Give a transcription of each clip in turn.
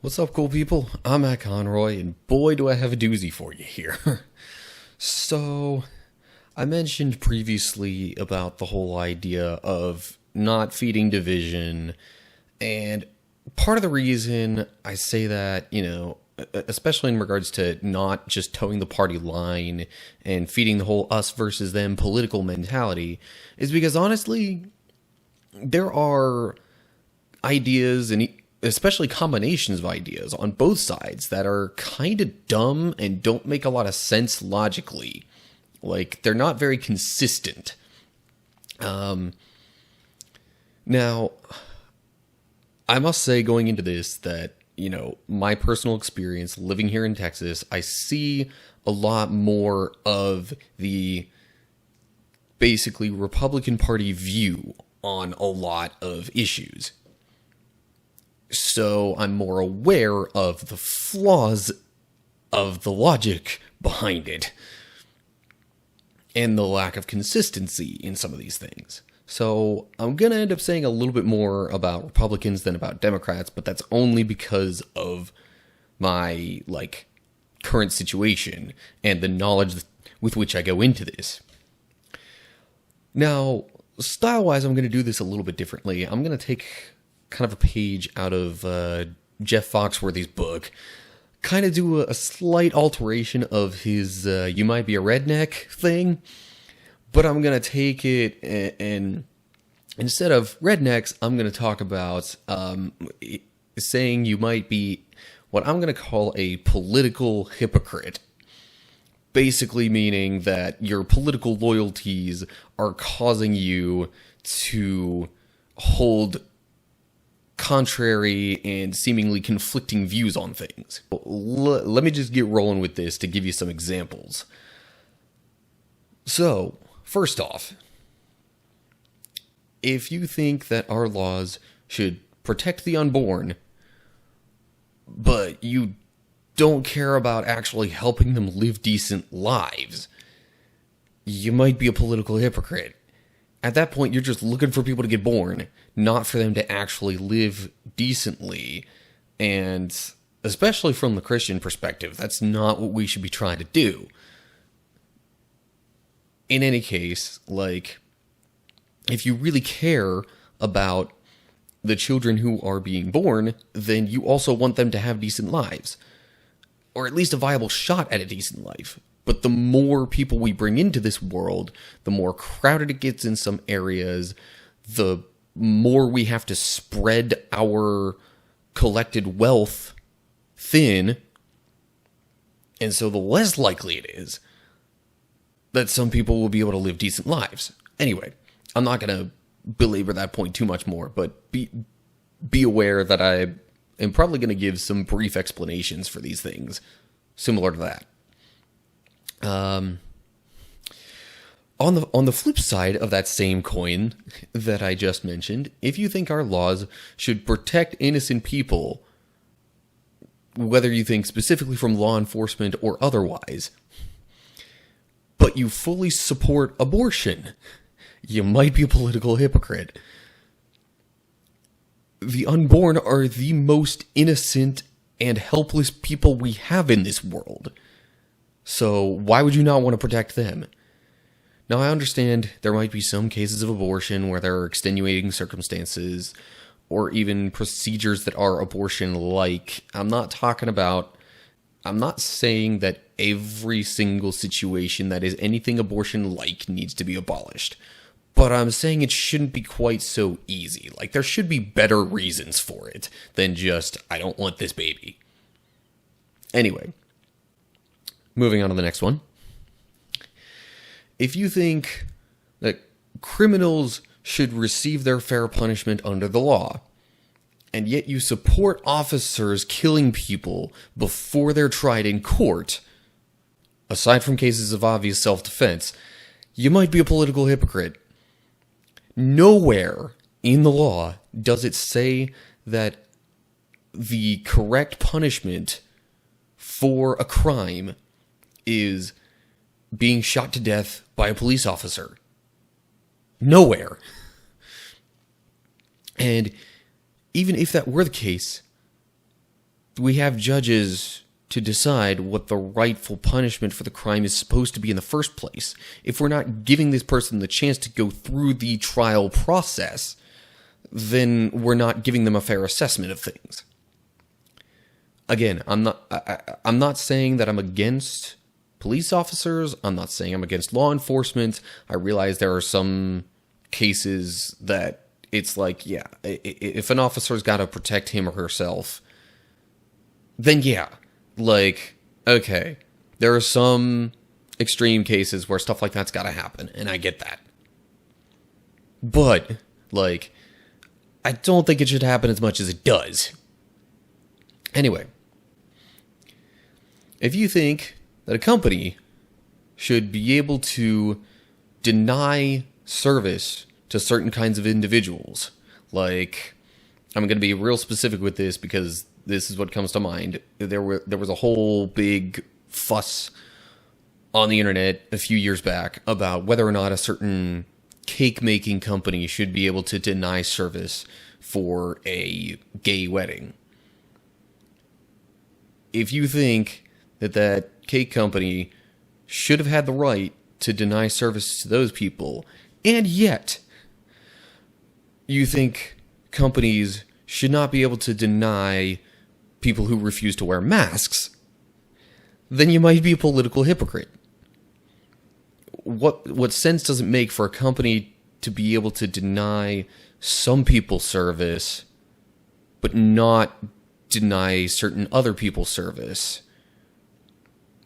What's up, cool people? I'm Matt Conroy, and boy, do I have a doozy for you here. So, I mentioned previously about the whole idea of not feeding division, and part of the reason I say that, especially in regards to not just towing the party line and feeding the whole us versus them political mentality, is because honestly, there are ideas and especially combinations of ideas on both sides that are kind of dumb and don't make a lot of sense logically. Like, they're not very consistent. Now, I must say going into this that, my personal experience living here in Texas, I see a lot more of the basically Republican Party view on a lot of issues. So I'm more aware of the flaws of the logic behind it and the lack of consistency in some of these things. So I'm going to end up saying a little bit more about Republicans than about Democrats, but that's only because of my, current situation and the knowledge with which I go into this. Now, style-wise, I'm going to do this a little bit differently. I'm going to take kind of a page out of Jeff Foxworthy's book, kind of do a slight alteration of his you might be a redneck thing, but I'm going to take it and instead of rednecks, I'm going to talk about saying you might be what I'm going to call a political hypocrite. Basically meaning that your political loyalties are causing you to hold contrary and seemingly conflicting views on things. Let me just get rolling with this to give you some examples. So, first off, if you think that our laws should protect the unborn, but you don't care about actually helping them live decent lives, you might be a political hypocrite. At that point, you're just looking for people to get born, not for them to actually live decently. And especially from the Christian perspective, that's not what we should be trying to do. In any case, if you really care about the children who are being born, then you also want them to have decent lives. Or at least a viable shot at a decent life. But the more people we bring into this world, the more crowded it gets in some areas, the more we have to spread our collected wealth thin, and so the less likely it is that some people will be able to live decent lives. Anyway, I'm not going to belabor that point too much more, but be aware that I am probably going to give some brief explanations for these things, similar to that. On the flip side of that same coin that I just mentioned, if you think our laws should protect innocent people, whether you think specifically from law enforcement or otherwise, but you fully support abortion, you might be a political hypocrite. The unborn are the most innocent and helpless people we have in this world. So why would you not want to protect them? Now, I understand there might be some cases of abortion where there are extenuating circumstances or even procedures that are abortion-like. I'm not saying that every single situation that is anything abortion-like needs to be abolished. But I'm saying it shouldn't be quite so easy. There should be better reasons for it than just, I don't want this baby. Anyway. Moving on to the next one. If you think that criminals should receive their fair punishment under the law, and yet you support officers killing people before they're tried in court, aside from cases of obvious self-defense, you might be a political hypocrite. Nowhere in the law does it say that the correct punishment for a crime is being shot to death by a police officer. Nowhere. And even if that were the case, we have judges to decide what the rightful punishment for the crime is supposed to be in the first place. If we're not giving this person the chance to go through the trial process, then we're not giving them a fair assessment of things. Again, I'm not saying that I'm against police officers. I'm not saying I'm against law enforcement. I realize there are some cases that it's like, yeah, if an officer's got to protect him or herself, then yeah, like, okay, there are some extreme cases where stuff like that's got to happen, and I get that. But, like, I don't think it should happen as much as it does. Anyway, if you think that a company should be able to deny service to certain kinds of individuals, like, I'm going to be real specific with this because this is what comes to mind. There was a whole big fuss on the internet a few years back about whether or not a certain cake-making company should be able to deny service for a gay wedding. If you think that that cake company should have had the right to deny service to those people, and yet you think companies should not be able to deny people who refuse to wear masks, then you might be a political hypocrite. What sense does it make for a company to be able to deny some people service, but not deny certain other people service?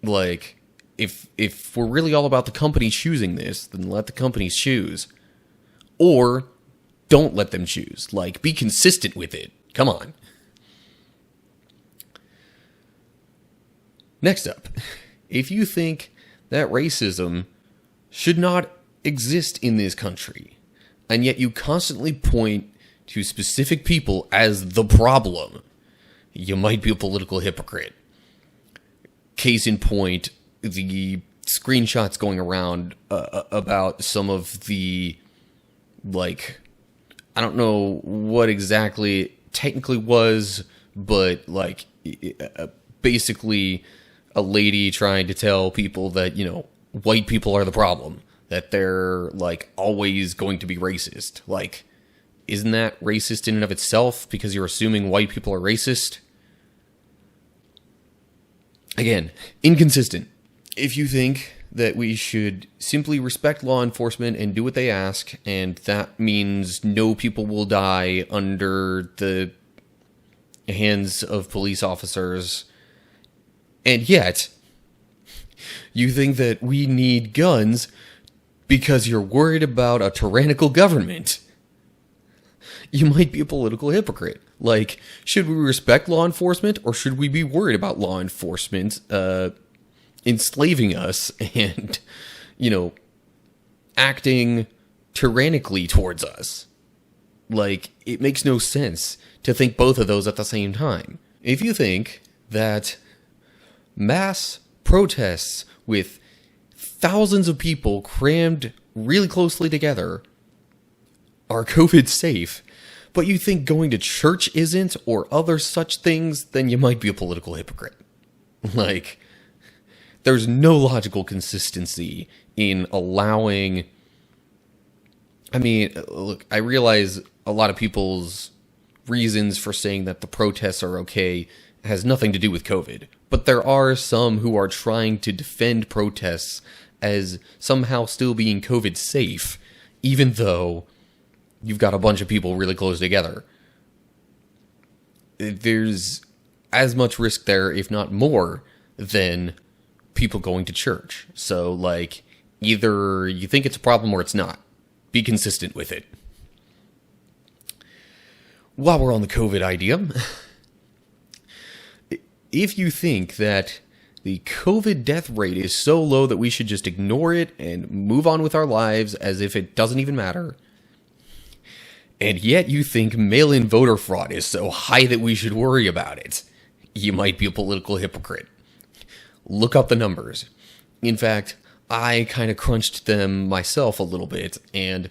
Like, if we're really all about the company choosing this, then let the companies choose. Or don't let them choose. Like, be consistent with it. Come on. Next up, if you think that racism should not exist in this country, and yet you constantly point to specific people as the problem, you might be a political hypocrite. Case in point, the screenshots going around about some of the, like, I don't know what exactly technically was, but, like, basically a lady trying to tell people that, you know, white people are the problem, that they're, like, always going to be racist. Like, isn't that racist in and of itself because you're assuming white people are racist? Again, inconsistent. If you think that we should simply respect law enforcement and do what they ask, and that means no people will die under the hands of police officers, and yet you think that we need guns because you're worried about a tyrannical government, you might be a political hypocrite. Like, should we respect law enforcement, or should we be worried about law enforcement enslaving us and, you know, acting tyrannically towards us? Like, it makes no sense to think both of those at the same time. If you think that mass protests with thousands of people crammed really closely together are COVID safe, but you think going to church isn't, or other such things, then you might be a political hypocrite. Like, there's no logical consistency in allowing... I mean, look, I realize a lot of people's reasons for saying that the protests are okay has nothing to do with COVID, but there are some who are trying to defend protests as somehow still being COVID safe, even though you've got a bunch of people really close together. There's as much risk there, if not more, than people going to church. So, like, either you think it's a problem or it's not. Be consistent with it. While we're on the COVID idea, if you think that the COVID death rate is so low that we should just ignore it and move on with our lives as if it doesn't even matter, and yet you think mail-in voter fraud is so high that we should worry about it, you might be a political hypocrite. Look up the numbers. In fact, I kind of crunched them myself a little bit, and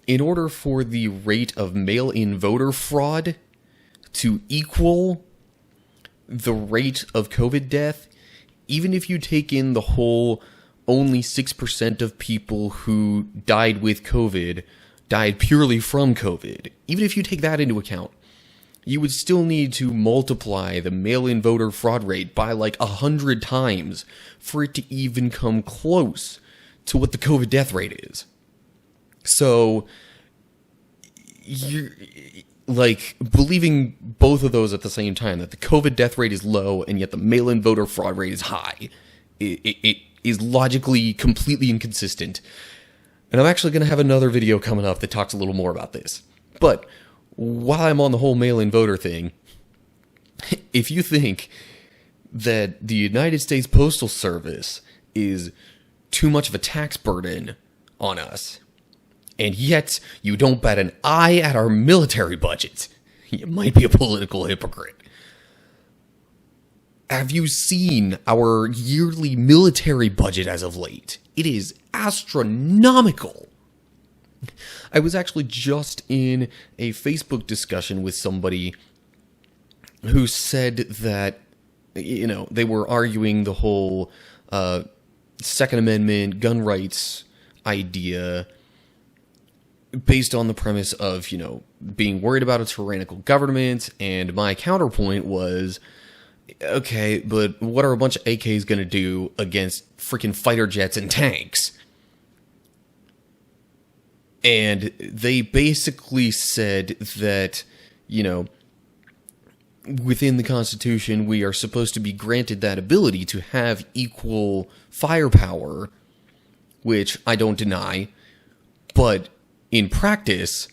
in order for the rate of mail-in voter fraud to equal the rate of COVID death, even if you take in the whole only 6% of people who died with COVID died purely from COVID, even if you take that into account, you would still need to multiply the mail-in voter fraud rate by like 100 times for it to even come close to what the COVID death rate is. So, you're like believing both of those at the same time, that the COVID death rate is low and yet the mail-in voter fraud rate is high, it is logically completely inconsistent. And I'm actually going to have another video coming up that talks a little more about this. But while I'm on the whole mail-in voter thing, if you think that the United States Postal Service is too much of a tax burden on us, and yet you don't bat an eye at our military budget, you might be a political hypocrite. Have you seen our yearly military budget as of late? It is astronomical. I was actually just in a Facebook discussion with somebody who said that, you know, they were arguing the whole Second Amendment gun rights idea based on the premise of, you know, being worried about a tyrannical government, and my counterpoint was, okay, but what are a bunch of AKs going to do against freaking fighter jets and tanks? And they basically said that, you know, within the Constitution, we are supposed to be granted that ability to have equal firepower, which I don't deny, but in practice,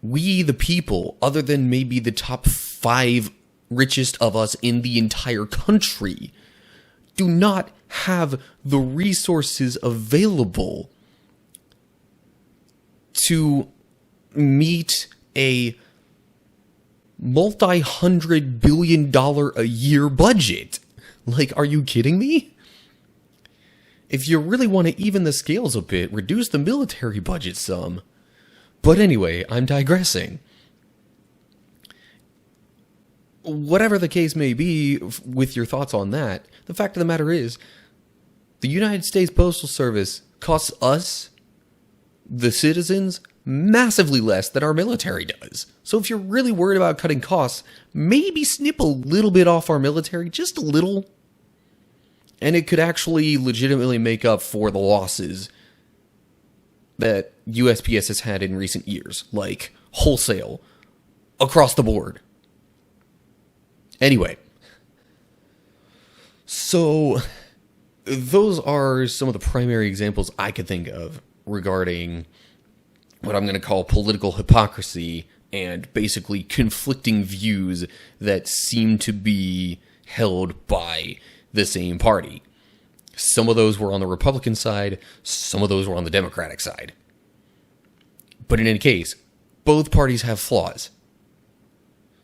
we the people, other than maybe the top 5 richest of us in the entire country, do not have the resources available to meet a multi-$100 billion a year budget. Like, are you kidding me? If you really want to even the scales a bit, reduce the military budget some. But anyway, I'm digressing. Whatever the case may be with your thoughts on that, the fact of the matter is, the United States Postal Service costs us, the citizens, massively less than our military does. So if you're really worried about cutting costs, maybe snip a little bit off our military, just a little, and it could actually legitimately make up for the losses that USPS has had in recent years, like wholesale, across the board. Anyway, so those are some of the primary examples I could think of regarding what I'm going to call political hypocrisy and basically conflicting views that seem to be held by the same party. Some of those were on the Republican side, some of those were on the Democratic side. But in any case, both parties have flaws.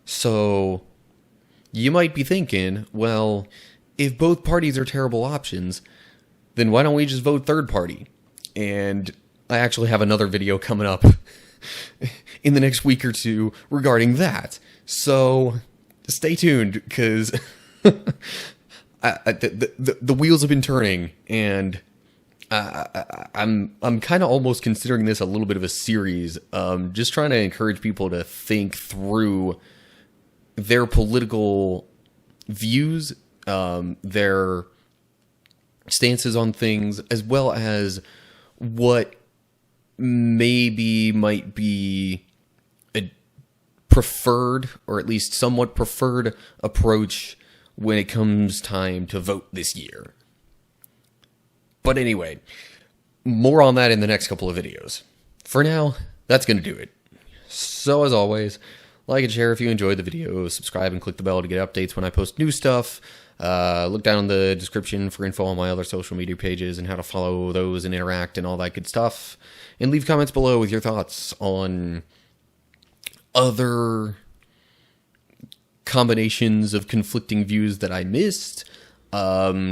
So you might be thinking, well, if both parties are terrible options, then why don't we just vote third party? And I actually have another video coming up in the next week or two regarding that. So stay tuned, because the wheels have been turning, and I'm kind of almost considering this a little bit of a series, just trying to encourage people to think through their political views, their stances on things, as well as what maybe might be a preferred, or at least somewhat preferred, approach when it comes time to vote this year. But anyway, more on that in the next couple of videos. For now, that's going to do it. So as always, like and share if you enjoyed the video, subscribe and click the bell to get updates when I post new stuff. Look down in the description for info on my other social media pages and how to follow those and interact and all that good stuff. And leave comments below with your thoughts on other combinations of conflicting views that I missed,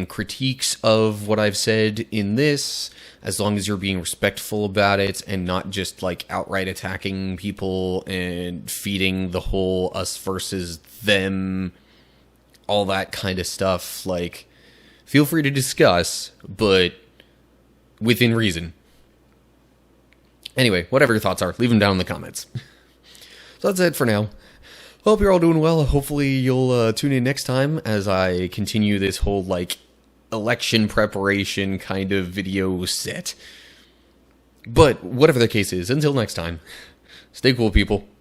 critiques of what I've said in this, as long as you're being respectful about it and not just like outright attacking people and feeding the whole us versus them, all that kind of stuff. Like, feel free to discuss, but within reason. Anyway, whatever your thoughts are, leave them down in the comments. So that's it for now. Hope you're all doing well. Hopefully you'll tune in next time as I continue this whole, like, election preparation kind of video set. But whatever the case is, until next time, stay cool, people.